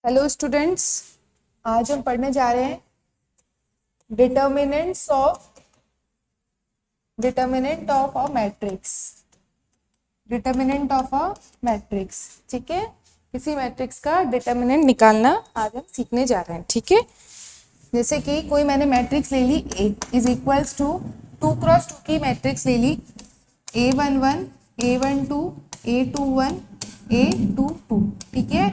Hello students, आज हम पढ़ने जा रहे हैं determinant of a matrix. Determinant of a matrix, ठीक है। किसी मैट्रिक्स का डिटर्मिनेंट निकालना आज हम सीखने जा रहे हैं, ठीक है। जैसे कि कोई मैंने मैट्रिक्स ले ली, ए इज इक्वल्स टू 2x2 की मैट्रिक्स ले ली, A11 A12 A21 A22, ठीक है।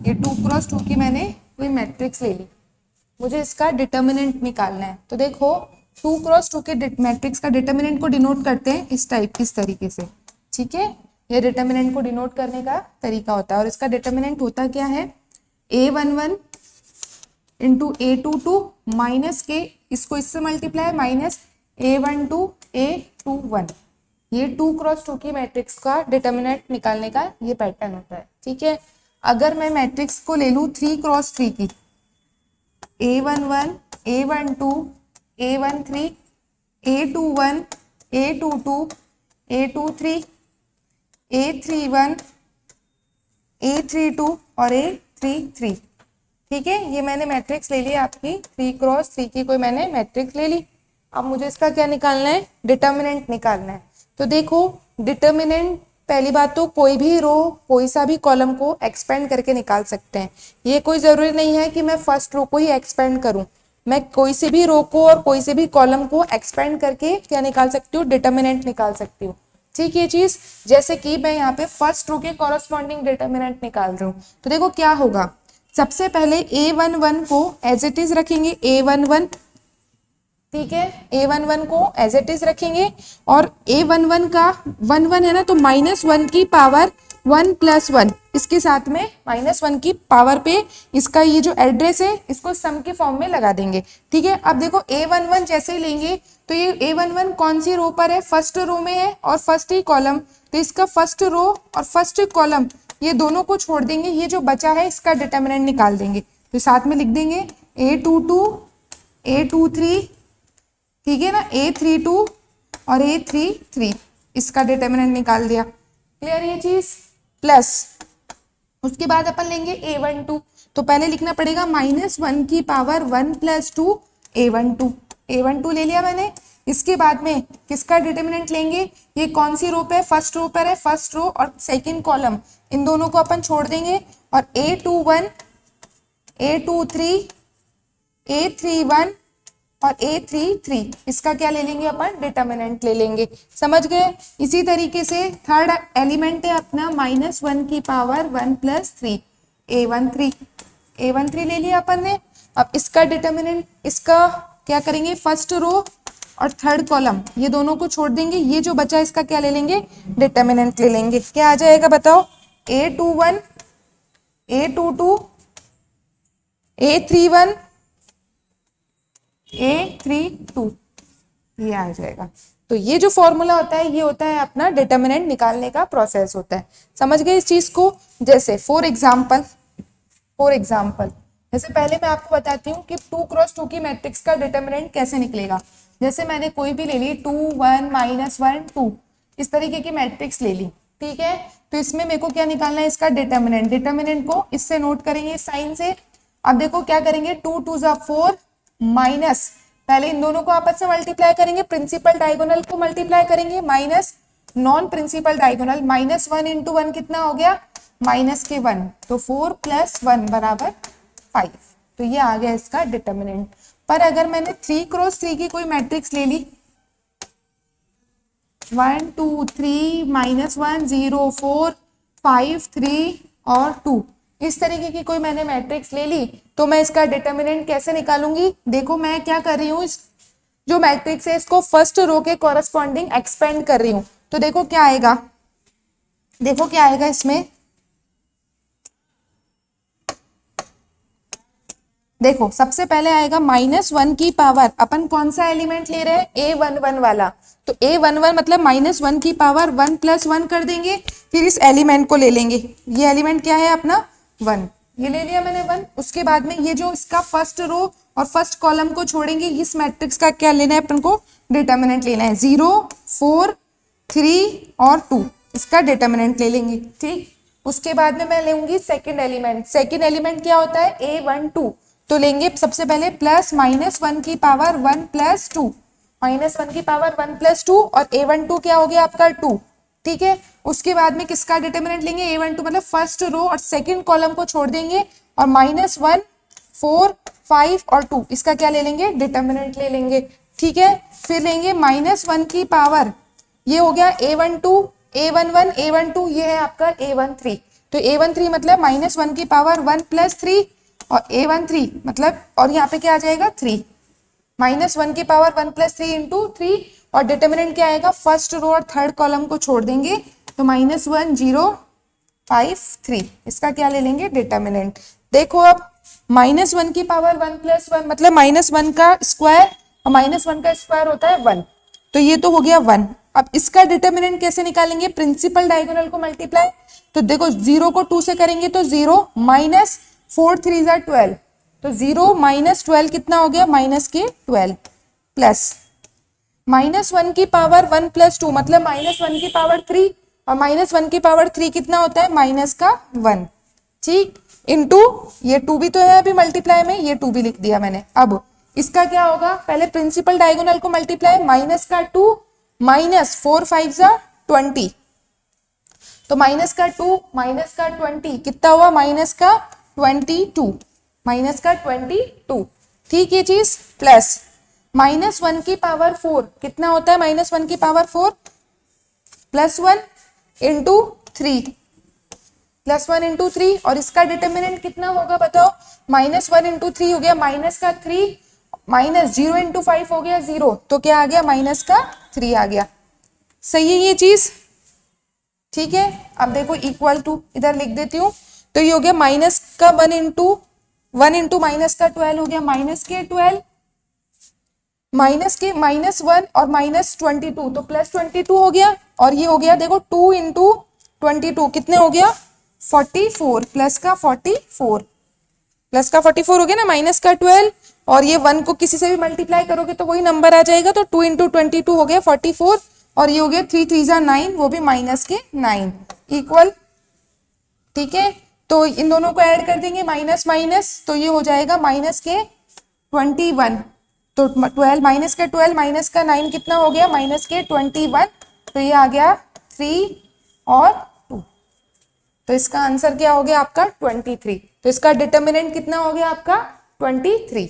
ये 2x2 की मैंने कोई मैट्रिक्स ले ली, मुझे इसका डिटर्मिनेंट निकालना है। तो देखो 2x2 के मैट्रिक्स का डिटर्मिनेंट को डिनोट करते हैं इस तरीके से, ठीक है। ये डिटर्मिनेंट को डिनोट करने का तरीका होता है और इसका डिटर्मिनेंट होता क्या है, A11 इंटू A22 माइनस के, इसको इससे मल्टीप्लाई माइनस A12 A21। ये 2x2 की मैट्रिक्स का डिटर्मिनेंट निकालने का ये पैटर्न होता है, ठीक है। अगर मैं मैट्रिक्स को ले लूँ 3x3 की, A11 A12 A13 A21 A22 A23 A31 A32 और A33, ठीक है। ये मैंने मैट्रिक्स ले ली आपकी 3x3 की कोई मैंने मैट्रिक्स ले ली। अब मुझे इसका क्या निकालना है, डिटर्मिनेंट निकालना है। तो देखो डिटर्मिनेंट, पहली बात तो कोई भी रो कोई सा भी कॉलम को एक्सपेंड करके निकाल सकते हैं। ये कोई जरूरी नहीं है कि मैं फर्स्ट रो को ही एक्सपेंड करूं, मैं कोई से भी रो को और कोई से भी कॉलम को एक्सपेंड करके क्या निकाल सकती हूँ, डिटर्मिनेंट निकाल सकती हूँ, ठीक। ये चीज जैसे कि मैं यहाँ पे फर्स्ट रो के कॉरस्पॉन्डिंग डिटर्मिनेंट निकाल रही हूँ, तो देखो क्या होगा। सबसे पहले A11 को एज इट इज रखेंगे, A11, ठीक है। A11 को एज इट इज रखेंगे और A11 का 1 है ना, तो -1 की पावर 1 + 1, इसके साथ में -1 की पावर पे इसका ये जो एड्रेस है इसको सम के फॉर्म में लगा देंगे, ठीक है। अब देखो A11 जैसे ही लेंगे तो ये A11 कौन सी रो पर है, फर्स्ट रो में है और फर्स्ट ही कॉलम, तो इसका फर्स्ट रो और फर्स्ट कॉलम ये दोनों को छोड़ देंगे, ये जो बचा है इसका डिटर्मिनेंट निकाल देंगे। तो साथ में लिख देंगे A22 A23, ठीक है ना, A32 और A33, इसका डिटर्मिनेंट निकाल दिया। क्लियर ये चीज। प्लस उसके बाद अपन लेंगे A12, तो पहले लिखना पड़ेगा -1 की पावर 1 + 2 A12 ले लिया मैंने। इसके बाद में किसका डिटर्मिनेंट लेंगे, ये कौन सी रो पे है, फर्स्ट रो पर है, फर्स्ट रो और सेकंड कॉलम, इन दोनों को अपन छोड़ देंगे और A21 A23 A31 और A33, इसका क्या ले लेंगे अपन, डिटर्मिनेंट ले लेंगे। समझ गए। इसी तरीके से थर्ड एलिमेंट है अपना -1 की पावर 1 + 3 A13 ले लिया अपन ने। अब इसका डिटर्मिनेंट, इसका क्या करेंगे, फर्स्ट रो और थर्ड कॉलम ये दोनों को छोड़ देंगे, ये जो बचा इसका क्या ले लेंगे, डिटर्मिनेंट ले लेंगे। क्या आ जाएगा बताओ, A21 A22 A31 A32, ये आ जाएगा। तो ये जो फॉर्मूला होता है ये होता है अपना डिटर्मिनेंट निकालने का प्रोसेस होता है। समझ गए इस चीज को। जैसे फॉर एग्जाम्पल जैसे पहले मैं आपको बताती हूँ कि 2x2 की मैट्रिक्स का डिटर्मिनेंट कैसे निकलेगा। जैसे मैंने कोई भी ले ली 2 1 -1 2, इस तरीके की मैट्रिक्स ले ली, ठीक है। तो इसमें मेरे को क्या निकालना है, इसका डिटर्मिनेंट को इससे नोट करेंगे साइन से। अब देखो क्या करेंगे, 2 2 = 4 माइनस, पहले इन दोनों को आपस में मल्टीप्लाई करेंगे, प्रिंसिपल डायगोनल को मल्टीप्लाई करेंगे माइनस नॉन प्रिंसिपल डायगोनल, -1 × 1 कितना हो गया, -1, तो 4 + 1 = 5। तो ये आ गया इसका डिटर्मिनेंट। पर अगर मैंने 3x3 की कोई मैट्रिक्स ले ली, 1 2 3 -1 0 4 5 3 और 2, इस तरीके की कोई मैंने मैट्रिक्स ले ली, तो मैं इसका डिटर्मिनेंट कैसे निकालूंगी। देखो मैं क्या कर रही हूँ, इस जो मैट्रिक्स है इसको फर्स्ट रो के कॉरस्पॉन्डिंग एक्सपेंड कर रही हूँ। तो देखो क्या आएगा, इसमें देखो सबसे पहले आएगा -1 की पावर, अपन कौन सा एलिमेंट ले रहे हैं, A11 वाला, तो A11 मतलब -1 की पावर 1 + 1 कर देंगे, फिर इस एलिमेंट को ले लेंगे, ये एलिमेंट क्या है अपना 1, ये ले लिया मैंने 1। उसके बाद में ये जो इसका फर्स्ट रो और फर्स्ट कॉलम को छोड़ेंगे, इस मैट्रिक्स का क्या लेना है अपन को, डिटर्मिनेंट लेना है, 0 4 3 और 2, इसका डिटर्मिनेंट ले लेंगे, ठीक। उसके बाद में मैं लूंगी सेकंड एलिमेंट। सेकंड एलिमेंट क्या होता है, A12। तो लेंगे सबसे पहले प्लस माइनस 1 की पावर 1 प्लस 2, माइनस 1 की पावर 1 प्लस 2, और A12 क्या हो गया आपका 2। ठीक है, उसके बाद में किसका डिटर्मिनेंट लेंगे, A12 मतलब फर्स्ट रो और सेकंड कॉलम को छोड़ देंगे, और माइनस 1, 4, 5 और 2 इसका क्या ले लेंगे, डिटर्मिनेंट ले लेंगे। ठीक है, फिर लेंगे माइनस 1 की पावर, ये हो गया A12, A11, A12, ये है आपका A13। तो A13 मतलब माइनस 1 की पावर 1 प्लस 3, और A13 मतलब, और यहाँ पे क्या आ जाएगा 3, माइनस 1 की पावर 1 प्लस 3 इंटू 3, और डिटर्मिनेंट क्या आएगा, फर्स्ट रो और थर्ड कॉलम को छोड़ देंगे, तो माइनस 1, 0, 5, 3 इसका क्या ले लेंगे, डिटर्मिनेंट। देखो अब माइनस 1 की पावर 1 प्लस 1 मतलब माइनस 1 का स्क्वायर, और माइनस 1 का स्क्वायर होता है 1, तो ये तो हो गया 1। अब इसका डिटर्मिनेंट कैसे निकालेंगे, प्रिंसिपल डायगोनल को मल्टीप्लाई। तो देखो 0 को 2 से करेंगे तो 0, माइनस 4 3 जार 12, तो 0 माइनस 12 कितना हो गया, माइनस के 12, प्लस माइनस 1 की पावर 1 प्लस 2 मतलब माइनस 1 की पावर 3, और माइनस 1 की पावर 3 कितना होता है, माइनस का 1। ठीक, इंटू ये 2 भी तो है अभी मल्टीप्लाई में, ये 2 भी लिख दिया मैंने। अब इसका क्या होगा, पहले प्रिंसिपल डायगोनल को मल्टीप्लाई, माइनस का 2, माइनस 4 5 जा 20, तो माइनस का 2 माइनस का 20 कितना हुआ, माइनस का 22, माइनस का 22। ठीक, ये चीज प्लस माइनस 1 की पावर 4 कितना होता है, माइनस 1 की power 4 plus 1 into 3, plus 1 into 3, और इसका डिटर्मिनेंट कितना होगा बताओ, माइनस 1 इंटू 3 हो गया माइनस का 3, माइनस 0 इंटू 5 हो गया 0, तो क्या आ गया, माइनस का 3 आ गया। सही है ये चीज। ठीक है, अब देखो इक्वल टू इधर लिख देती हूँ, तो ये हो गया माइनस का 1 इंटू माइनस का 12 हो गया माइनस के 12, माइनस के माइनस 1 और माइनस 22 तो प्लस 22 हो गया, और ये हो गया देखो 2 इंटू 22 कितने हो गया 44, प्लस का 44, प्लस का 44 हो गया ना, माइनस का 12, और ये 1 को किसी से भी मल्टीप्लाई करोगे तो वही नंबर आ जाएगा, तो 2 इंटू 22 हो गया 44, और ये हो गया 3 3 जा 9, वो भी माइनस के 9 इक्वल। ठीक है, तो इन दोनों को ऐड कर देंगे माइनस माइनस, तो ये हो जाएगा माइनस के 21, तो 12 माइनस का 12 माइनस का 9 कितना हो गया, माइनस के 21, तो ये आ गया 3 और 2, तो इसका आंसर क्या हो गया आपका 23। तो इसका डिटर्मिनेंट कितना हो गया आपका 23।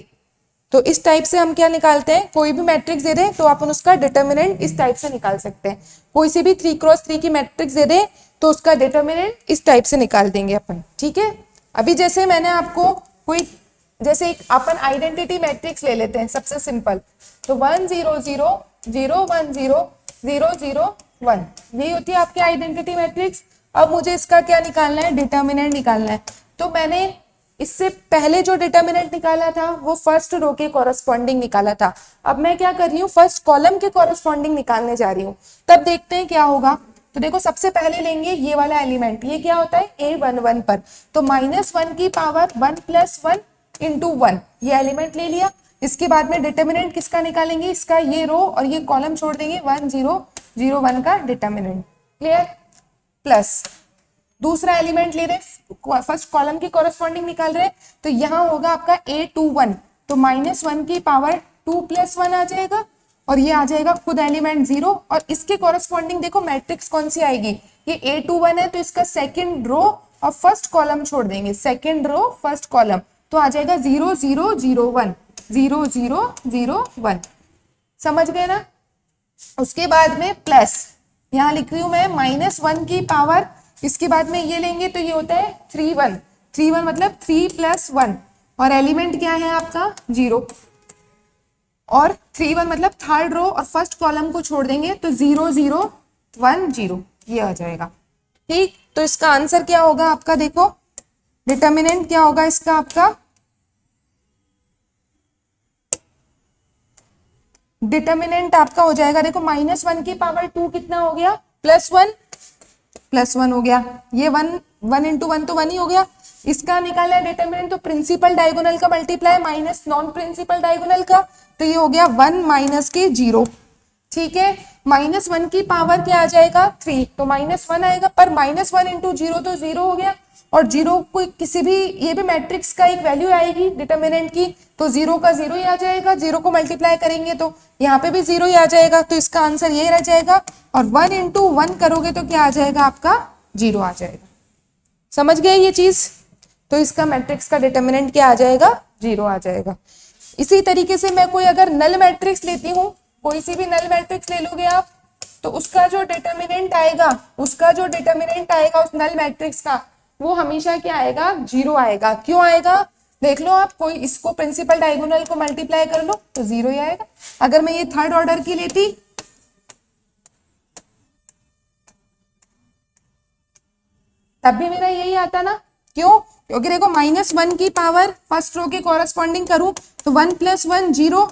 तो इस टाइप से हम क्या निकालते हैं, कोई भी मैट्रिक्स दे दे तो अपन उसका डिटर्मिनेंट इस टाइप से निकाल सकते हैं। कोई सी भी 3x3 की मैट्रिक्स दे दे तो उसका डिटर्मिनेंट इस टाइप से निकाल देंगे अपन। ठीक है, अभी जैसे मैंने आपको कोई, जैसे एक अपन आइडेंटिटी मैट्रिक्स ले लेते हैं सबसे सिंपल, तो 1 0 0 0 1 0 0 0 1, यही होती है आपकी आइडेंटिटी मैट्रिक्स। अब मुझे इसका क्या निकालना है, डिटर्मिनेंट निकालना है। तो मैंने इससे पहले जो डिटर्मिनेंट निकाला था वो फर्स्ट रो के कॉरस्पॉन्डिंग निकाला था। अब मैं क्या कर रही हूँ, फर्स्ट कॉलम के कॉरस्पॉन्डिंग निकालने जा रही हूँ। तब देखते हैं क्या होगा। तो देखो सबसे पहले लेंगे ये वाला एलिमेंट, ये क्या होता है A11 पर, तो माइनस 1 की पावर 1 प्लस 1 इंटू 1, ये एलिमेंट ले लिया। इसके बाद में डिटर्मिनेंट किसका निकालेंगे, इसका, ये रो और ये कॉलम छोड़ देंगे, 1 0 0 1 का डिटर्मिनेंट। क्लियर, प्लस दूसरा एलिमेंट ले रहे, फर्स्ट कॉलम की कॉरस्पॉन्डिंग निकाल रहे, तो यहाँ होगा आपका A21, तो माइनस 1 की पावर 2 प्लस 1 आ जाएगा, और ये आ जाएगा खुद एलिमेंट 0, और इसके कॉरस्पॉन्डिंग देखो मैट्रिक्स कौन सी आएगी, ये A21 है तो इसका सेकेंड रो और फर्स्ट कॉलम छोड़ देंगे, सेकेंड रो फर्स्ट कॉलम, तो आ जाएगा 0 0 0 1 0 0 0 1। समझ गए ना। उसके बाद में प्लस, यहाँ लिख रही हूं मैं माइनस 1 की पावर, इसके बाद में ये लेंगे तो ये होता है 3 1 3 1 मतलब 3 प्लस 1, और एलिमेंट क्या है आपका 0, और 3 1 मतलब थर्ड रो और फर्स्ट कॉलम को छोड़ देंगे तो 0 0 1 0, ये आ जाएगा। ठीक, तो इसका आंसर क्या होगा आपका, देखो डिटर्मिनेंट क्या होगा इसका आपका, डिटर्मिनेंट आपका हो जाएगा, देखो माइनस 1 की पावर 2 कितना हो गया, प्लस 1 हो गया, ये 1 1 इंटू 1 तो 1 ही हो गया। इसका निकालना है डिटर्मिनेंट, तो प्रिंसिपल डायगोनल का multiply minus non principal diagonal का, तो ये हो गया 1 माइनस के 0। ठीक है, -1 की पावर क्या आ जाएगा 3, तो -1 आएगा, पर -1 इंटू 0 तो 0 हो गया, और 0 को किसी भी, ये भी मैट्रिक्स का एक वैल्यू आएगी डिटर्मिनेंट की, तो 0 का 0 ही आ जाएगा, 0 को मल्टीप्लाई करेंगे तो यहाँ पे भी 0 ही आ जाएगा, तो इसका आंसर ये रह जाएगा। और 1 इंटू 1 करोगे तो क्या आ जाएगा आपका 0 आ जाएगा। समझ गए ये चीज? तो इसका मैट्रिक्स का डिटर्मिनेंट क्या आ जाएगा 0 आ जाएगा। इसी तरीके से मैं कोई अगर नल मैट्रिक्स लेती हूँ, कोई सी भी नल मैट्रिक्स ले लोगे आप, तो उसका जो डिटर्मिनेंट आएगा, उस नल मैट्रिक्स का, वो हमेशा क्या आएगा 0 आएगा। क्यों आएगा देख लो आप, कोई इसको प्रिंसिपल डायगोनल को मल्टीप्लाई कर लो तो 0 ही आएगा। अगर मैं ये थर्ड ऑर्डर की लेती तब भी मेरा यही आता ना। क्यों? क्योंकि देखो -1 की पावर फर्स्ट रो के कॉरेस्पॉन्डिंग करूं तो 1 + 1 0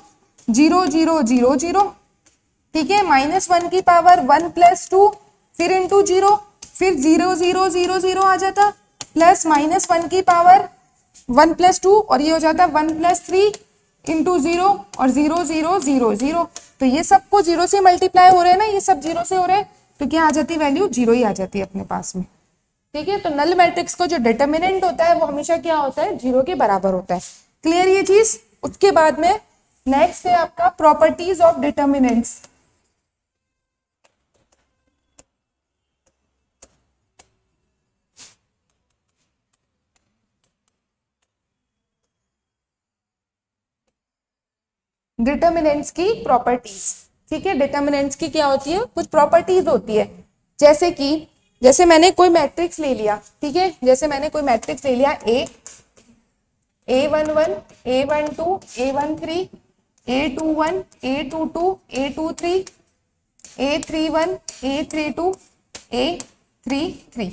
0 0 0 0, ठीक है। -1 की पावर 1 + 2 फिर इंटू 0, फिर 0 0 0 0 आ जाता, प्लस -1 की पावर 1 + 2 और ये हो जाता 1 + 3 इंटू 0 और 0 0 0 0। तो ये सबको 0 से मल्टीप्लाई हो रहे हैं ना, ये सब 0 से हो रहे हैं, तो क्या आ जाती वैल्यू 0 ही आ जाती है अपने पास में, ठीक है। तो नल मैट्रिक्स को जो डिटर्मिनेंट होता है वो हमेशा क्या होता है 0 के बराबर होता है। क्लियर ये चीज? उसके बाद में नेक्स्ट है आपका प्रॉपर्टीज ऑफ डिटर्मिनेंट्स। डिटर्मिनेंट्स की प्रॉपर्टीज, ठीक है। डिटर्मिनेंट्स की क्या होती है, कुछ प्रॉपर्टीज होती है, जैसे कि जैसे मैंने कोई मैट्रिक्स ले लिया, ठीक है, जैसे मैंने कोई मैट्रिक्स ले लिया A11 A12 A13 A21 A22 A23 A31 A32 A33,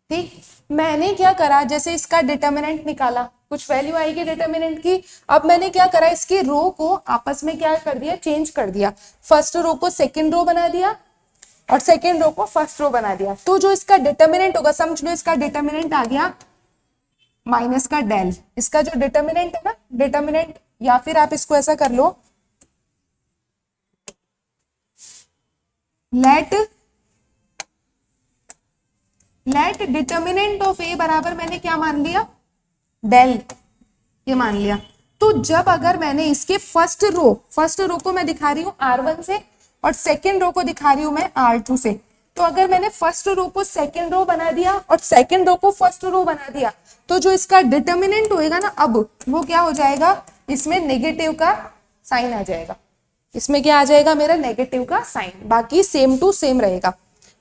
ठीक। मैंने क्या करा, जैसे इसका डिटर्मिनेंट निकाला, कुछ वैल्यू आएगी डिटर्मिनेंट की। अब मैंने क्या करा, इसकी रो को आपस में क्या कर दिया, चेंज कर दिया। फर्स्ट रो को सेकंड रो बना दिया और सेकंड रो को फर्स्ट रो बना दिया। तो जो इसका डिटर्मिनेंट होगा, समझ लो इसका डिटर्मिनेंट आ गया माइनस का डेल। इसका जो डिटर्मिनेंट है ना, डिटर्मिनेंट, या फिर आप इसको ऐसा कर लो, लेट डिटर्मिनेंट ऑफ ए बराबर मैंने क्या मान लिया, डेल, ये मान लिया। तो जब अगर मैंने इसके फर्स्ट रो को मैं दिखा रही हूँ R1 से और सेकेंड रो को दिखा रही हूँ मैं R2 से, तो अगर मैंने फर्स्ट रो को सेकेंड रो बना दिया और सेकेंड रो को फर्स्ट रो बना दिया, तो जो इसका डिटर्मिनेंट होएगा ना, अब वो क्या हो जाएगा, इसमें नेगेटिव का साइन आ जाएगा। इसमें क्या आ जाएगा मेरा, नेगेटिव का साइन। बाकी सेम टू सेम रहेगा,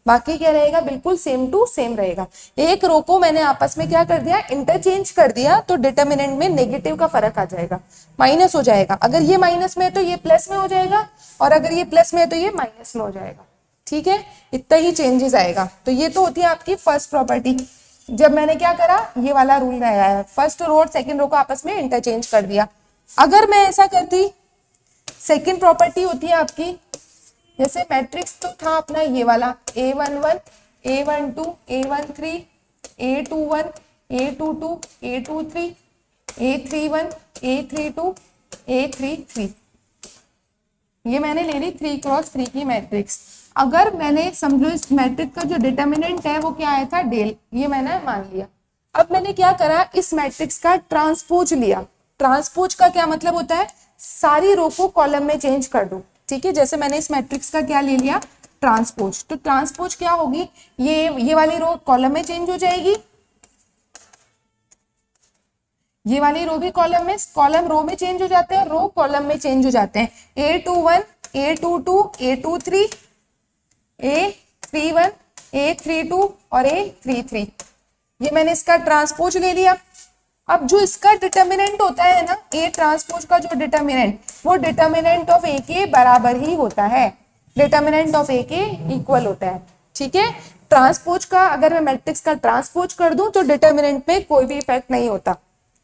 बाकी क्या रहेगा, बिल्कुल सेम टू सेम रहेगा। एक रो को मैंने आपस में क्या कर दिया, इंटरचेंज कर दिया, तो डिटर्मिनेंट में नेगेटिव का फर्क आ जाएगा, माइनस हो जाएगा। अगर ये माइनस में है तो ये प्लस में हो जाएगा, और अगर ये प्लस में है तो ये माइनस में हो जाएगा, ठीक है। इतना ही चेंजेस आएगा। तो ये तो होती है आपकी फर्स्ट प्रॉपर्टी। जब मैंने क्या करा, ये वाला रूल लगाया है, फर्स्ट रो और सेकेंड रो को आपस में इंटरचेंज कर दिया। अगर मैं ऐसा करती, सेकेंड प्रॉपर्टी होती है आपकी, जैसे मैट्रिक्स तो था अपना ये वाला A11 A12 A13 A21 A22 A23 A31 A32 A33, ये मैंने ले ली 3x3 की मैट्रिक्स। अगर मैंने समझो इस मैट्रिक्स का जो डिटर्मिनेंट है वो क्या आया था, डेल, ये मैंने मान लिया। अब मैंने क्या करा, इस मैट्रिक्स का ट्रांसपोज लिया। ट्रांसपोज का क्या मतलब होता है, सारी रो को कॉलम में चेंज कर दो, ठीक है। जैसे मैंने इस मैट्रिक्स का क्या ले लिया, ट्रांसपोज। तो ट्रांसपोज क्या होगी, ये वाली रो कॉलम में चेंज हो जाएगी, ये वाली रो भी कॉलम रो में चेंज हो जाते हैं, रो कॉलम में चेंज हो जाते हैं। A21 A22 A23 A31 A32 और A33, ये मैंने इसका ट्रांसपोज ले लिया। अब जो इसका डिटर्मिनेंट होता है ना, ए ट्रांसपोज का जो डिटर्मिनेंट, वो डिटर्मिनेंट ऑफ ए के बराबर ही होता है, डिटर्मिनेंट ऑफ ए के इक्वल होता है, ठीक है। ट्रांसपोज का अगर मैं मैट्रिक्स का ट्रांसपोज कर दूं तो डिटर्मिनेंट पे कोई भी इफेक्ट नहीं होता,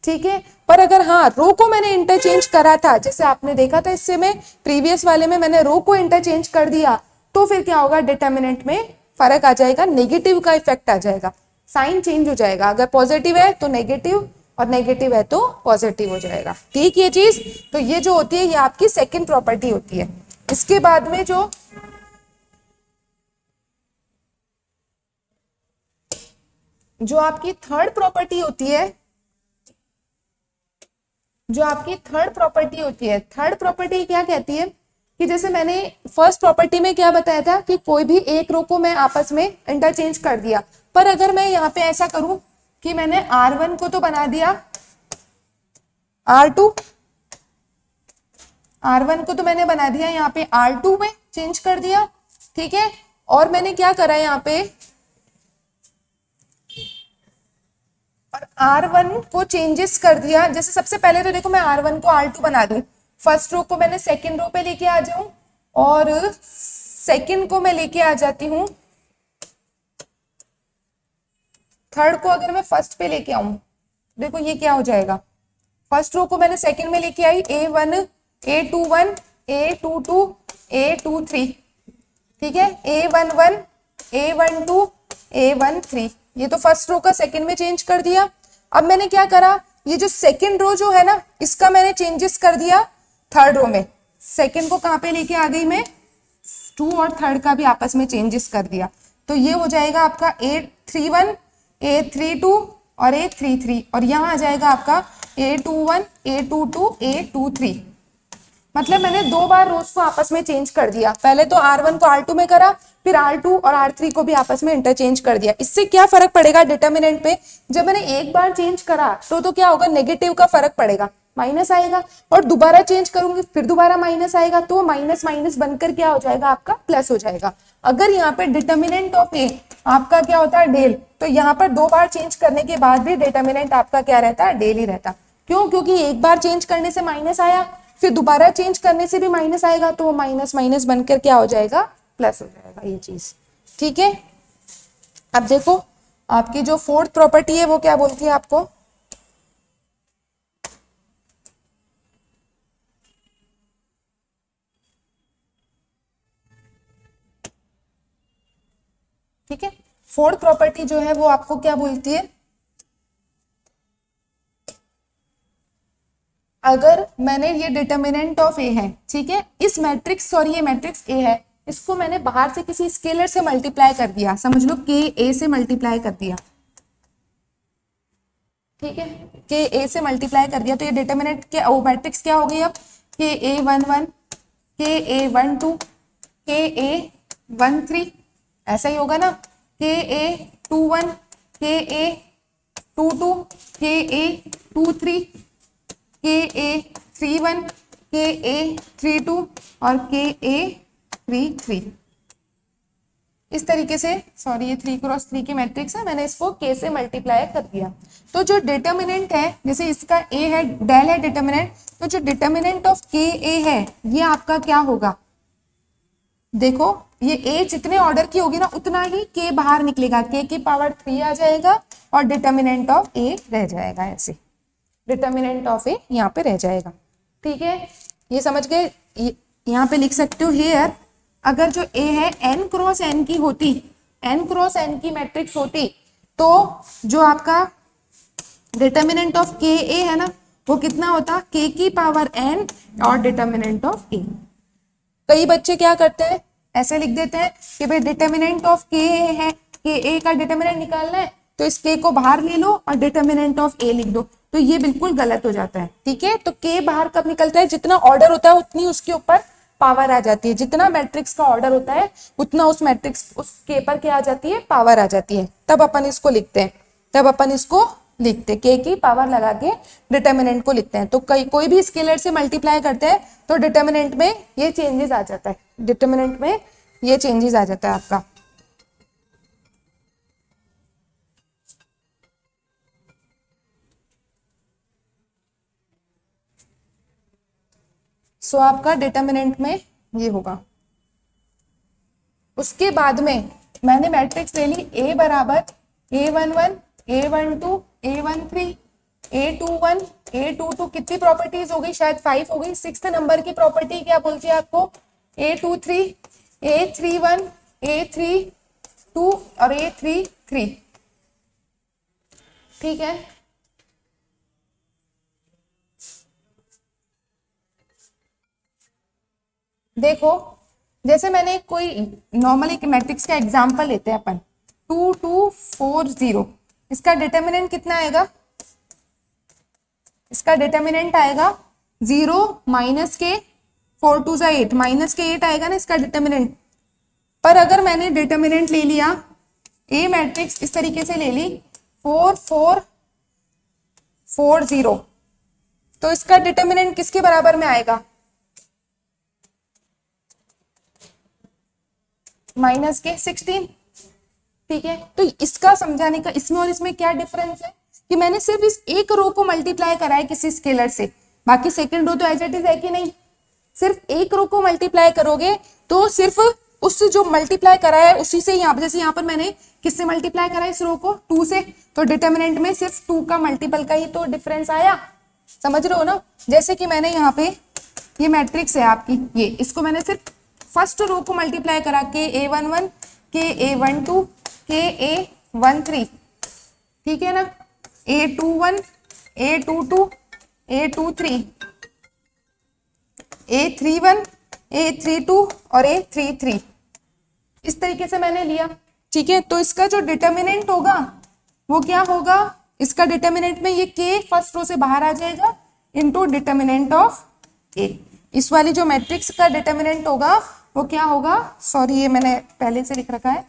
ठीक है। पर अगर हाँ रो को मैंने इंटरचेंज करा था, जैसे आपने देखा था इससे में प्रीवियस वाले में मैंने रो को इंटरचेंज कर दिया, तो फिर क्या होगा, डिटर्मिनेंट में फर्क आ जाएगा, नेगेटिव का इफेक्ट आ जाएगा, साइन चेंज हो जाएगा। अगर पॉजिटिव है तो नेगेटिव और नेगेटिव है तो पॉजिटिव हो जाएगा, ठीक ये चीज। तो ये जो होती है ये आपकी सेकंड प्रॉपर्टी होती है। इसके बाद में जो आपकी थर्ड प्रॉपर्टी होती है, थर्ड प्रॉपर्टी क्या कहती है कि जैसे मैंने फर्स्ट प्रॉपर्टी में क्या बताया था कि कोई भी एक रो को मैं आपस में इंटरचेंज कर दिया, पर अगर मैं यहाँ पे ऐसा करूं कि मैंने R1 को तो बना दिया R2, R1 को तो मैंने बना दिया यहाँ पे R2 में चेंज कर दिया, ठीक है। और मैंने क्या करा यहाँ पे, और R1 को चेंजेस कर दिया। जैसे सबसे पहले तो देखो मैं R1 को R2 बना दूं, फर्स्ट रो को मैंने सेकंड रो पे लेके आ जाऊं, और सेकंड को मैं लेके आ जाती हूं, थर्ड को अगर मैं फर्स्ट पे लेके आऊं, देखो ये क्या हो जाएगा, फर्स्ट रो को मैंने सेकंड में लेके आई, A1 A21 A22 A23, ठीक है, A11 A12 A13, ये तो फर्स्ट रो का सेकंड में चेंज कर दिया। अब मैंने क्या करा, ये जो सेकंड रो जो है ना, इसका मैंने चेंजेस कर दिया थर्ड रो में, सेकंड को कहां पे लेके आ गई मैं, 2 और थर्ड का भी आपस में चेंजेस कर दिया, तो ये हो जाएगा आपका A31 A32 और A33, और यहाँ आ जाएगा आपका A21 A22 A23। मतलब मैंने 2 बार रोज को आपस में चेंज कर दिया, पहले तो R1 को R2 में करा, फिर R2 और R3 को भी आपस में इंटरचेंज कर दिया। इससे क्या फर्क पड़ेगा डिटर्मिनेंट पे, जब मैंने एक बार चेंज करा तो क्या होगा, नेगेटिव का फर्क पड़ेगा, माइनस आएगा, और दोबारा चेंज करूंगी फिर दोबारा माइनस आएगा, तो माइनस माइनस बनकर क्या हो जाएगा, आपका प्लस हो जाएगा। अगर यहाँ पे डिटर्मिनेंट ऑफ ए आपका क्या होता है, डेल, तो यहाँ पर 2 बार चेंज करने के बाद भी डिटर्मिनेंट आपका क्या रहता है, डेल ही रहता। क्यों, क्योंकि एक बार चेंज करने से माइनस आया, फिर दोबारा चेंज करने से भी माइनस आएगा, तो वो माइनस माइनस बनकर क्या हो जाएगा, प्लस हो जाएगा, ये चीज, ठीक है। अब देखो आपकी जो फोर्थ प्रॉपर्टी है वो क्या बोलती है आपको, ठीक है, फोर्थ प्रॉपर्टी जो है वो आपको क्या बोलती है, अगर मैंने ये डिटर्मिनेंट ऑफ ए है, ठीक है, इस मैट्रिक्स, सॉरी ये मैट्रिक्स ए है, इसको मैंने बाहर से किसी स्केलर से मल्टीप्लाई कर दिया, समझ लो के ए से मल्टीप्लाई कर दिया, ठीक है, के ए से मल्टीप्लाई कर दिया, तो ये डिटर्मिनेंट क्या, वो मैट्रिक्स क्या हो गई अब, के A11 के A12 के A13, ऐसा ही होगा ना, के A21 के A22 के A23 के A31 के A32 और के A33, इस तरीके से, सॉरी ये 3x3 की मैट्रिक्स है, मैंने इसको k से मल्टीप्लाई कर दिया। तो जो डिटर्मिनेंट है, जैसे इसका a है, डेल है डिटर्मिनेंट, तो जो डिटर्मिनेंट ऑफ के ए है ये आपका क्या होगा, देखो ये a जितने ऑर्डर की होगी ना उतना ही k बाहर निकलेगा, k की पावर 3 आ जाएगा और डिटर्मिनेंट ऑफ a रह जाएगा, ऐसे डिटर्मिनेंट ऑफ a यहाँ पे रह जाएगा, ठीक है, ये समझ गए। यहाँ पे लिख सकते हो हियर, अगर जो a है n क्रॉस n की होती, n क्रॉस n की मैट्रिक्स होती, तो जो आपका डिटर्मिनेंट ऑफ के ए है ना वो कितना होता, k की पावर n और डिटर्मिनेंट ऑफ a। कई बच्चे क्या करते हैं, ऐसे लिख देते हैं कि भाई डिटर्मिनेंट ऑफ के है, के ए का डिटर्मिनेंट निकालना है, तो इस के को बाहर ले लो और डिटर्मिनेंट ऑफ ए लिख दो, तो ये बिल्कुल गलत हो जाता है, ठीक है। तो के बाहर कब निकलता है, जितना ऑर्डर होता है उतनी उसके ऊपर पावर आ जाती है, जितना मैट्रिक्स का ऑर्डर होता है उतना उस मैट्रिक्स, उस के पर क्या आ जाती है, पावर आ जाती है, तब अपन इसको लिखते हैं, तब अपन इसको लिखते हैं, के की पावर लगा के डिटर्मिनेंट को लिखते हैं। तो कोई भी स्केलर से मल्टीप्लाई करते हैं तो डिटर्मिनेंट में ये चेंजेस आ जाता है, डिटर्मिनेंट में ये चेंजेस आ जाता है आपका। सो आपका डिटर्मिनेंट में ये होगा। उसके बाद में मैंने मैट्रिक्स ले ली, A बराबर A11 A12 A13 A21 A22, कितनी प्रॉपर्टीज हो गई, शायद 5 हो गई। 6th नंबर की प्रॉपर्टी क्या बोलती है आपको, A23 A31 A32 और A33, ठीक है। देखो, जैसे मैंने कोई नॉर्मल एक मैट्रिक्स का एग्जांपल लेते हैं अपन, 2 2 4 0, इसका डिटर्मिनेंट कितना आएगा? इसका डिटर्मिनेंट आएगा 0 माइनस के 4 2 8, माइनस के 8 आएगा ना इसका डिटर्मिनेंट। पर अगर मैंने डिटर्मिनेंट ले लिया ए मैट्रिक्स इस तरीके से ले ली 4 4 4 0, तो इसका डिटर्मिनेंट किसके बराबर में आएगा? माइनस के 16। ठीक है, तो इसका समझाने का इसमें और इसमें क्या डिफरेंस है कि मैंने सिर्फ इस एक रो को मल्टीप्लाई करा है किसी स्केलर से, बाकी सेकंड रो तो एज इट इज है कि नहीं। सिर्फ एक रो को मल्टीप्लाई करोगे तो सिर्फ उस जो मल्टीप्लाई करा है उसी से, यहाँ जैसे यहाँ पर मैंने किससे मल्टीप्लाई करा है इस रो को? 2 से, तो डिटर्मिनेंट में सिर्फ 2 का मल्टीपल का ही तो डिफरेंस आया। समझ रहे हो ना? जैसे कि मैंने यहाँ पे ये मैट्रिक्स है आपकी, ये इसको मैंने सिर्फ फर्स्ट रो को मल्टीप्लाई करा के A11 के A12 के A13, ठीक है ना, A21 A22 A23 A31 A32 और A33, इस तरीके से मैंने लिया। ठीक है, तो इसका जो डिटर्मिनेंट होगा वो क्या होगा? इसका डिटर्मिनेंट में ये के फर्स्ट रो से बाहर आ जाएगा इनटू डिटर्मिनेंट ऑफ ए। इस वाली जो मैट्रिक्स का डिटर्मिनेंट होगा वो क्या होगा? सॉरी, ये मैंने पहले से लिख रखा है।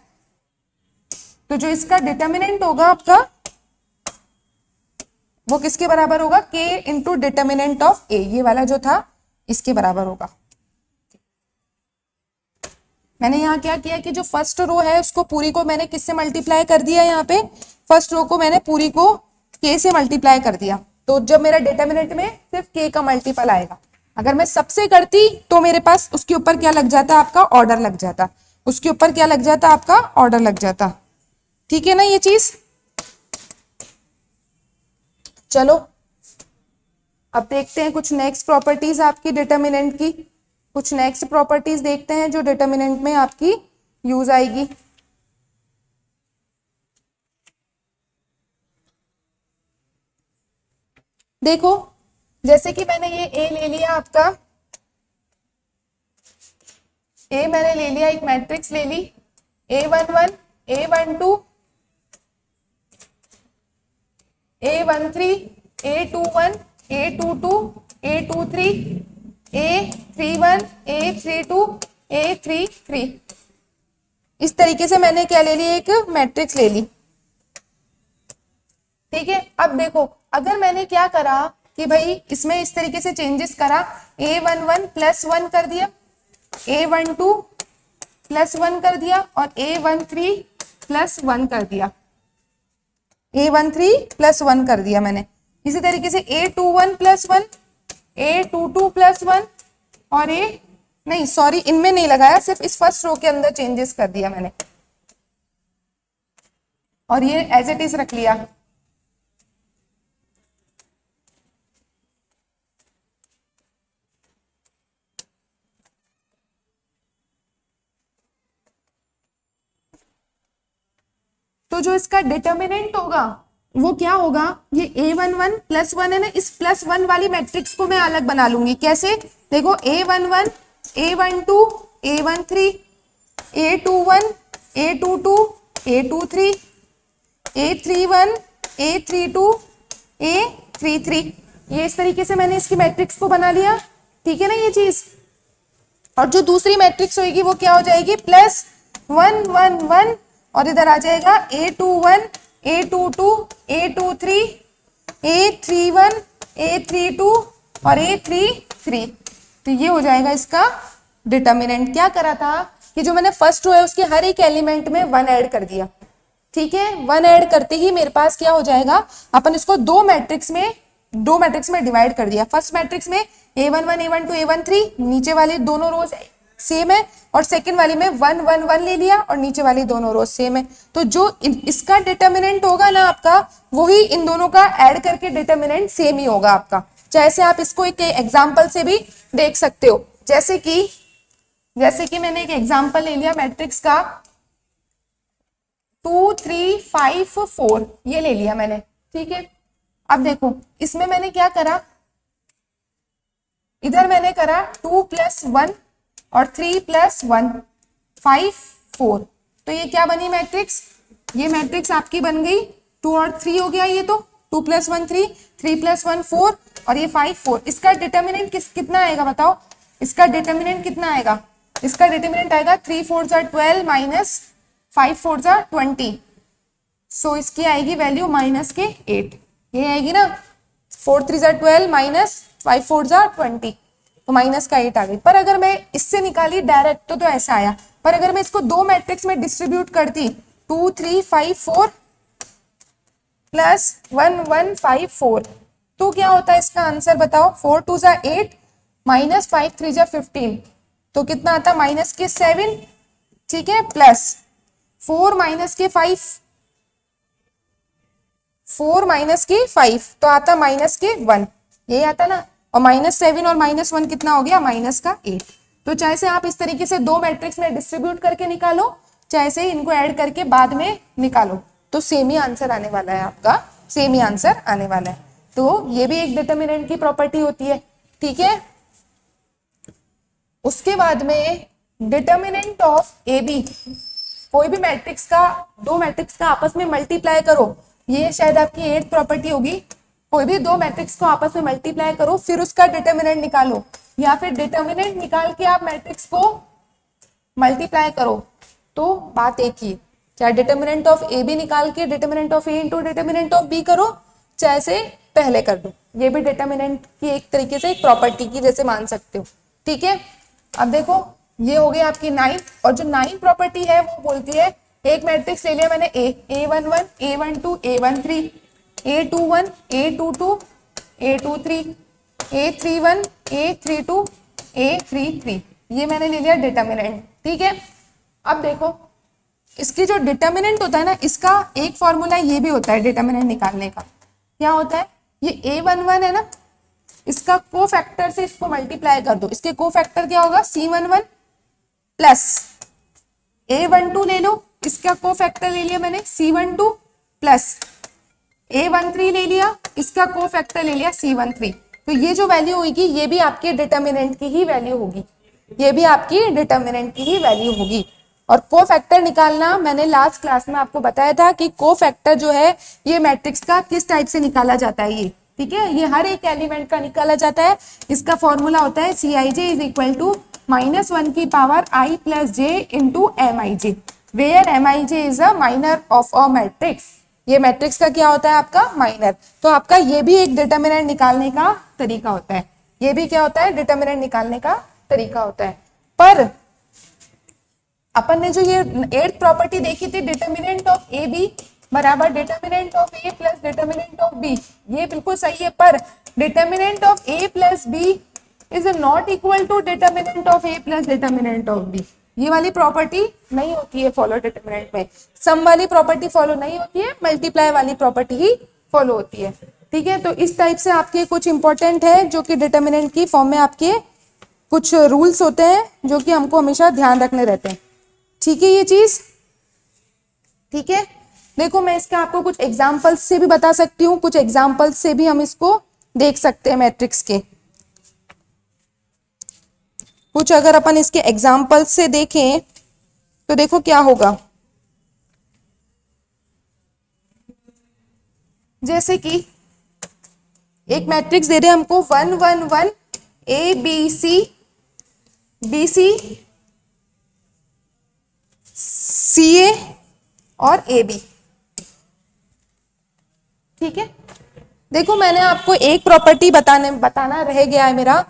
तो जो इसका डिटर्मिनेंट होगा आपका वो किसके बराबर होगा? के इंटू डिटर्मिनेंट ऑफ ए, ये वाला जो था इसके बराबर होगा। मैंने यहाँ क्या किया कि जो फर्स्ट रो है उसको पूरी को मैंने किससे मल्टीप्लाई कर दिया? यहाँ पे फर्स्ट रो को मैंने पूरी को के से मल्टीप्लाई कर दिया, तो जब मेरा डिटर्मिनेंट में सिर्फ के का मल्टीपल आएगा। अगर मैं सबसे करती तो मेरे पास उसके ऊपर क्या लग जाता? आपका ऑर्डर लग जाता, उसके ऊपर क्या लग जाता? आपका ऑर्डर लग जाता। ठीक है ना ये चीज? चलो अब देखते हैं कुछ नेक्स्ट प्रॉपर्टीज आपकी डिटर्मिनेंट की, कुछ नेक्स्ट प्रॉपर्टीज देखते हैं जो डिटर्मिनेंट में आपकी यूज आएगी। देखो, जैसे कि मैंने ये ए ले लिया आपका, ए मैंने ले लिया, एक मैट्रिक्स ले ली, A11 A12 A13 A21 A22 A23 A31 A32 A33, इस तरीके से मैंने क्या ले ली? एक मैट्रिक्स ले ली। ठीक है, अब देखो, अगर मैंने क्या करा कि भाई इसमें इस तरीके से चेंजेस करा, A11 +1 कर दिया, A12 +1 कर दिया और A13 +1 कर दिया, A13 +1 कर दिया मैंने। इसी तरीके से A21 +1 A22 +1 और नहीं सॉरी, इनमें नहीं लगाया, सिर्फ इस फर्स्ट रो के अंदर चेंजेस कर दिया मैंने और ये एज इट इज रख लिया। तो जो इसका डिटर्मिनेंट होगा वो क्या होगा? ये A11 +1 है ना, इस +1 वाली मैट्रिक्स को मैं अलग बना लूंगी। कैसे? देखो, A11 A12 A13 A21 A22 A23 A31 A32 A33, ये इस तरीके से मैंने इसकी मैट्रिक्स को बना लिया। ठीक है ना ये चीज? और जो दूसरी मैट्रिक्स होगी वो क्या हो जाएगी? +1 1 1 और इधर आ जाएगा A21 A22 A23 A31 A32 और A33, तो ये हो जाएगा इसका डिटर्मिनेंट। क्या करा था कि जो मैंने फर्स्ट रो है उसके हर एक एलिमेंट में 1 ऐड कर दिया। ठीक है, 1 ऐड करते ही मेरे पास क्या हो जाएगा? अपन इसको दो मैट्रिक्स में डिवाइड कर दिया। फर्स्ट मैट्रिक्स में A11 A12 A13, नीचे वाले दोनों रोज सेम है, और सेकंड वाली में 1 1 1 ले लिया और नीचे वाली दोनों रोज सेम है। तो जो इसका डिटर्मिनेंट होगा ना आपका, वही इन दोनों का ऐड करके डिटर्मिनेंट सेम ही होगा आपका। जैसे आप इसको एक एग्जांपल से भी देख सकते हो, जैसे कि मैंने एक एग्जांपल ले लिया मैट्रिक्स का 2 3 5 4, ये ले लिया मैंने। ठीक है, अब देखो इसमें मैंने क्या करा, इधर मैंने करा 2 + 1 और 3 + 1 5 4। तो ये क्या बनी मैट्रिक्स, ये मैट्रिक्स आपकी बन गई 2 और 3 हो गया ये तो, 2 + 1 3, 3 + 1 4 और ये 5 4। इसका डिटर्मिनेंट कितना आएगा बताओ, इसका डिटर्मिनेंट कितना आएगा, इसका डिटर्मिनेंट आएगा 3 4 12 माइनस 5 4 20। सो इसकी आएगी वैल्यू -8, ये आएगी ना, 4 3 12 माइनस 5 4 20, तो -8 आ गई। पर अगर मैं इससे निकाली डायरेक्ट तो ऐसा आया, पर अगर मैं इसको दो मैट्रिक्स में डिस्ट्रीब्यूट करती 2 3 5 4 प्लस 1 1 5 4, तो क्या होता है इसका आंसर बताओ, 4 2 8 माइनस 5 3 15, तो कितना आता -7, ठीक है, प्लस 4 -5, 4 -5 तो आता -1, यही आता ना, और -7 और -1 कितना हो गया -8। तो चाहे से आप इस तरीके से दो मैट्रिक्स में डिस्ट्रीब्यूट करके निकालो, चाहे से इनको ऐड करके बाद में निकालो, तो सेम ही आंसर आने वाला है आपका, सेम ही आंसर आने वाला है। तो ये भी एक डिटर्मिनेंट की प्रॉपर्टी होती है, ठीक है। उसके बाद में डिटर्मिनेंट ऑफ ए बी, कोई भी मैट्रिक्स का, दो मैट्रिक्स का आपस में मल्टीप्लाई करो, ये शायद आपकी 8th प्रॉपर्टी होगी। कोई भी दो मैट्रिक्स को आपस में मल्टीप्लाई करो फिर उसका डिटर्मिनेंट निकालो, या फिर डिटर्मिनेंट निकाल के आप मैट्रिक्स को मल्टीप्लाई करो, तो बात एक ही, चाहे डिटर्मिनेंट ऑफ ए बी निकाल के determinant of A into determinant of B करो, चाहे से पहले कर दो, ये भी डिटर्मिनेंट की एक तरीके से एक प्रॉपर्टी की जैसे मान सकते हो, ठीक है। अब देखो ये हो गई आपकी 9, और जो 9 प्रॉपर्टी है वो बोलती है, एक मैट्रिक्स ले लिया मैंने A11 A12 A13 A21 A22 A23 A31 A32 A33, ये मैंने ले लिया डिटर्मिनेंट, ठीक है। अब देखो इसकी जो डिटर्मिनेंट होता है ना, इसका एक फॉर्मूला ये भी होता है डिटर्मिनेंट निकालने का, क्या होता है, ये A11 है ना, इसका कोफैक्टर से इसको मल्टीप्लाई कर दो, इसके कोफैक्टर क्या होगा C11 प्लस A12 ले लो, इसका कोफैक्टर ले लिया मैंने C12 प्लस A13 ले लिया, इसका कोफैक्टर ले लिया C13, तो ये जो वैल्यू होगी ये भी आपके डिटर्मिनेंट की ही वैल्यू होगी, ये भी आपकी डिटर्मिनेंट की ही वैल्यू होगी। और कोफैक्टर निकालना मैंने लास्ट क्लास में आपको बताया था कि कोफैक्टर जो है ये मैट्रिक्स का किस टाइप से निकाला जाता है, ये ठीक है, ये हर एक एलिमेंट का निकाला जाता है। इसका फॉर्मूला होता है Cij इज इक्वल टू -1 की power i plus j into Mij, where Mij is a minor of a matrix, ये मैट्रिक्स का क्या होता है आपका माइनर। तो आपका ये भी एक डिटर्मिनेंट निकालने का तरीका होता है, ये भी क्या होता है डिटर्मिनेंट निकालने का तरीका होता है। पर अपन ने जो ये 8th प्रॉपर्टी देखी थी डिटर्मिनेंट ऑफ ए बी बराबर determinant of A plus determinant of B, ये बिल्कुल सही है, पर determinant of A plus B is not equal to determinant of A plus determinant of B, ये वाली प्रॉपर्टी नहीं होती है फॉलो डिटर्मिनेंट में, सम वाली प्रॉपर्टी फॉलो नहीं होती है, मल्टीप्लाई वाली प्रॉपर्टी ही फॉलो होती है, ठीक है। तो इस टाइप से आपके कुछ इंपॉर्टेंट है जो कि डिटर्मिनेंट की फॉर्म में आपके कुछ रूल्स होते हैं जो कि हमको हमेशा ध्यान रखने रहते हैं, ठीक है ये चीज, ठीक है। देखो मैं इसका आपको कुछ एग्जांपल्स से भी बता सकती हूँ, कुछ एग्जांपल्स से भी हम इसको देख सकते हैं मैट्रिक्स के, कुछ अगर अपन इसके एग्जांपल्स से देखें तो देखो क्या होगा, जैसे कि एक मैट्रिक्स दे रहे हैं हमको 1 1 1 A B C B C C A और A B, ठीक है। देखो मैंने आपको एक प्रॉपर्टी बताना रह गया है मेरा,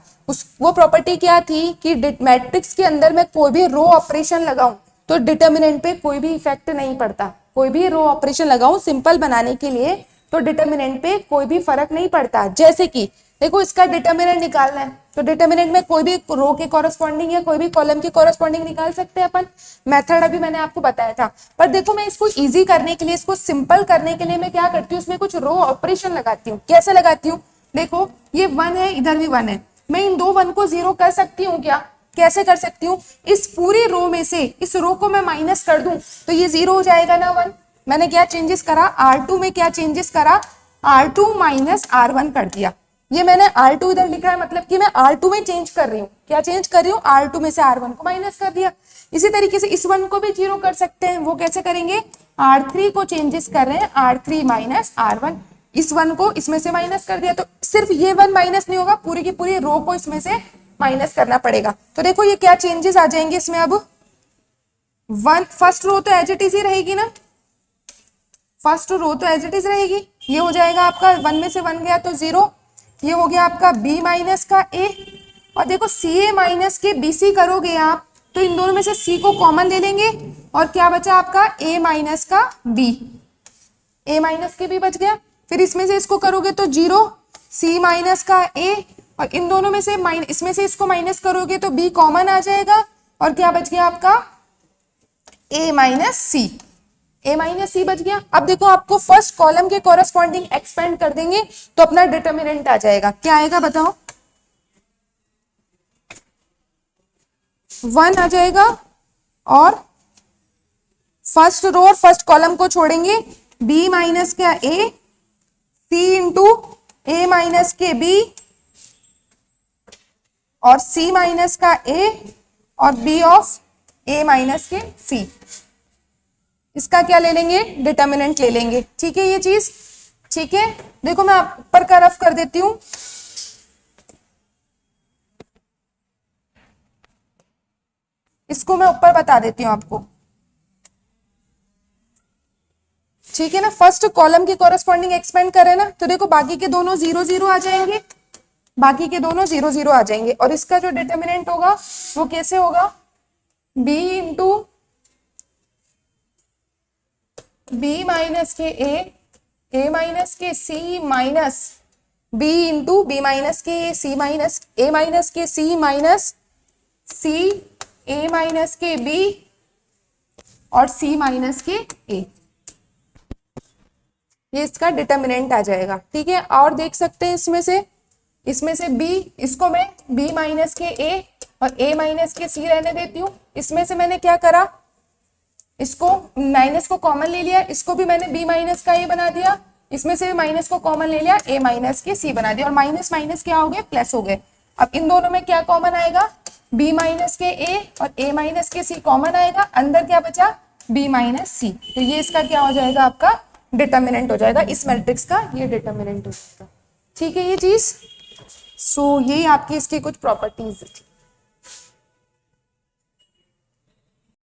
वो प्रॉपर्टी क्या थी कि मैट्रिक्स के अंदर मैं कोई भी रो ऑपरेशन लगाऊं तो डिटर्मिनेंट पे कोई भी इफेक्ट नहीं पड़ता, कोई भी रो ऑपरेशन लगाऊं सिंपल बनाने के लिए तो डिटर्मिनेंट पे कोई भी फर्क नहीं पड़ता। जैसे कि देखो इसका डिटर्मिनेंट निकालना है तो डिटर्मिनेंट में कोई भी रो के कॉरेस्पॉन्डिंग या कोई भी कॉलम के कॉरेस्पॉन्डिंग निकाल सकते हैं अपन, मेथड अभी मैंने आपको बताया था। पर देखो मैं इसको इजी करने के लिए, इसको सिंपल करने के लिए मैं क्या करती हूँ, इसमें कुछ रो ऑपरेशन लगाती हूँ। कैसे लगाती हूँ, देखो ये 1 है, इधर भी 1 है, मैं इन दो 1 को 0 कर सकती हूँ क्या, कैसे कर सकती हूँ, इस पूरी रो में से इस रो को मैं माइनस कर दूं तो ये 0 हो जाएगा ना 1। मैंने क्या चेंजेस करा, R2 में क्या चेंजेस करा, R2 माइनस R1 कर दिया, ये मैंने R2 इधर लिखा है, मतलब कि मैं R2 में चेंज कर रही हूँ। क्या चेंज कर रही हूँ? R2 में से R1 को माइनस कर दिया। इसी तरीके से इस 1 को भी 0 कर सकते हैं। वो कैसे करेंगे? R3 को चेंजेस कर रहे हैं, R3 माइनस R1, इस 1 को इसमें से माइनस कर दिया। तो सिर्फ ये 1 माइनस नहीं होगा, पूरी की पूरी रो को इसमें से माइनस करना पड़ेगा। तो देखो ये क्या चेंजेस आ जाएंगे इसमें। अब फर्स्ट रो तो एज इट इज ही रहेगी ना, फर्स्ट रो तो एज इट इज रहेगी। ये हो जाएगा आपका 1 में से 1 गया तो 0, ये हो गया आपका b माइनस का a। और देखो सी ए माइनस के बी सी करोगे आप तो इन दोनों में से c को कॉमन ले लेंगे और क्या बचा आपका a माइनस का b, a माइनस के b बच गया। फिर इसमें से इसको करोगे तो 0, c माइनस का a, और इन दोनों में से इसमें से इसको माइनस करोगे तो b कॉमन आ जाएगा और क्या बच गया आपका a minus C, a minus C बच गया। अब देखो आपको फर्स्ट कॉलम के कॉरेस्पॉन्डिंग एक्सपेंड कर देंगे तो अपना डिटर्मिनेंट आ जाएगा। क्या आएगा बताओ? 1 आ जाएगा और फर्स्ट रो और फर्स्ट कॉलम को छोड़ेंगे, b माइनस का a, c into a minus के b और c माइनस का a और b ऑफ a माइनस के c। इसका क्या ले लेंगे? डिटर्मिनेंट ले लेंगे। ठीक है ये चीज, ठीक है। देखो मैं ऊपर का रफ कर देती हूं। इसको मैं ऊपर बता देती हूं आपको, ठीक है ना। फर्स्ट कॉलम के कॉरेस्पॉन्डिंग एक्सपेंड करें ना तो देखो बाकी के दोनों 0 0 आ जाएंगे, बाकी के दोनों 0 0 आ जाएंगे। और इसका जो डिटर्मिनेंट होगा वो कैसे होगा? b इंटू b माइनस के a माइनस के c minus b into b minus के c माइनस a माइनस के c minus c a minus के b और c माइनस के a। ये इसका डिटर्मिनेंट आ जाएगा। ठीक है, और देख सकते हैं इसमें से b, इसको मैं b माइनस के a और a माइनस के c रहने देती हूँ। इसमें से मैंने क्या करा? इसको माइनस को कॉमन ले लिया, इसको भी मैंने b माइनस का a बना दिया, इसमें से माइनस को कॉमन ले लिया, a माइनस के c बना दिया, और माइनस माइनस क्या हो गए? प्लस हो गए। अब इन दोनों में क्या कॉमन आएगा? b माइनस के a और a माइनस के c कॉमन आएगा, अंदर क्या बचा? b minus c। तो ये इसका क्या हो जाएगा? आपका डिटर्मिनेंट हो जाएगा, इस मैट्रिक्स का ये डिटर्मिनेंट हो जाएगा। ठीक है ये चीज। सो ये आपकी इसकी कुछ प्रॉपर्टीज थी।